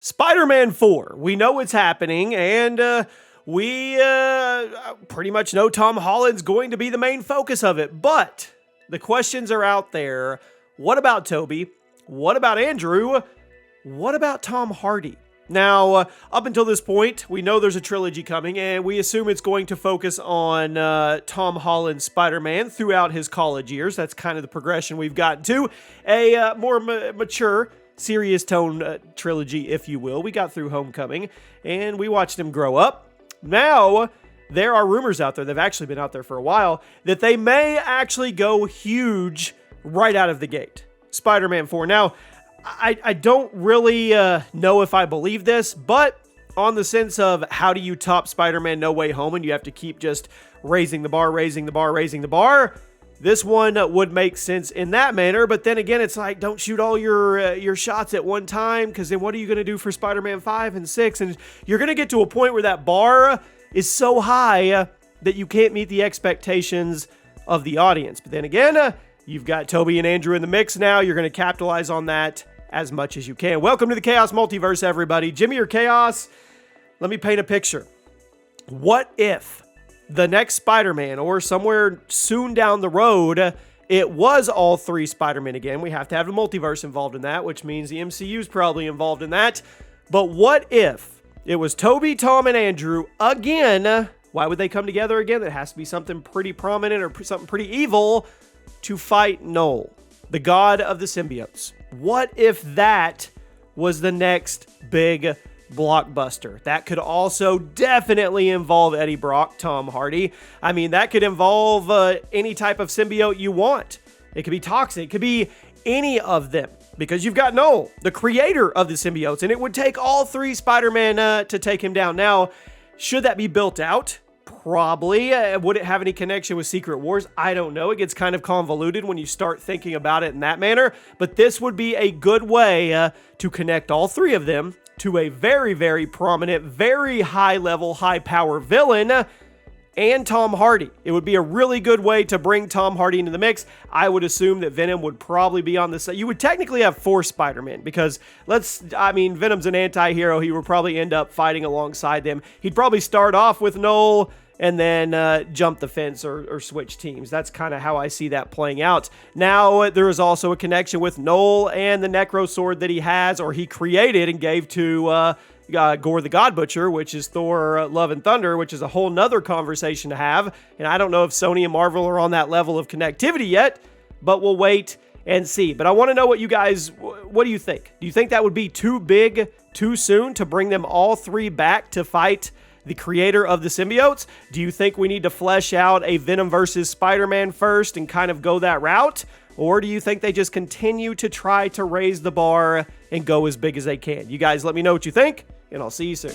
Spider-Man 4, we know it's happening, and we pretty much know Tom Holland's going to be the main focus of it, but the questions are out there. What about Tobey? What about Andrew? What about Tom Hardy? Now, up until this point, we know there's a trilogy coming, and we assume it's going to focus on Tom Holland's Spider-Man throughout his college years. That's kind of the progression we've gotten to. A more mature, serious tone trilogy, if you will. We got through Homecoming, and we watched him grow up. Now, there are rumors out there, they've actually been out there for a while, that they may actually go huge right out of the gate. Spider-Man 4. Now, I don't really know if I believe this, but on the sense of how do you top Spider-Man No Way Home and you have to keep just raising the bar, this one would make sense in that manner. But then again, it's like, don't shoot all your shots at one time, because then what are you going to do for Spider-Man 5 and 6? And you're going to get to a point where that bar is so high that you can't meet the expectations of the audience. But then again, you've got Tobey and Andrew in the mix now. You're going to capitalize on that as much as you can. Welcome to the Chaos Multiverse, everybody. Jimmy or Chaos, let me paint a picture. What if the next Spider-Man, or somewhere soon down the road, it was all three Spider-Men again? We have to have the multiverse involved in that, which means the MCU is probably involved in that. But what if it was Tobey, Tom, and Andrew again? Why would they come together again? It has to be something pretty prominent or something pretty evil to fight Noel, the god of the symbiotes. What if that was the next big blockbuster? That could also definitely involve Eddie Brock, Tom Hardy. I mean, that could involve any type of symbiote you want. It could be toxic. It could be any of them, because you've got Noel, the creator of the symbiotes, and it would take all three Spider-Man to take him down. Now, should that be built out? Probably. Would it have any connection with Secret Wars? I don't know. It gets kind of convoluted when you start thinking about it in that manner, but this would be a good way to connect all three of them to a very, very prominent, very high-level, high-power villain, and Tom Hardy. It would be a really good way to bring Tom Hardy into the mix. I would assume that Venom would probably be on the side. You would technically have four Spider-Men, because Venom's an anti-hero. He would probably end up fighting alongside them. He'd probably start off with Noel and then jump the fence or switch teams. That's kind of how I see that playing out. Now, there is also a connection with Noel and the Necro Sword that he has, or he created and gave to Gore the God Butcher, which is Thor Love and Thunder, which is a whole nother conversation to have. And I don't know if Sony and Marvel are on that level of connectivity yet, but we'll wait and see. But I want to know what do you think? Do you think that would be too big, too soon to bring them all three back to fight the creator of the symbiotes? Do you think we need to flesh out a Venom versus Spider-Man first and kind of go that route? Or do you think they just continue to try to raise the bar and go as big as they can? You guys let me know what you think, and I'll see you soon.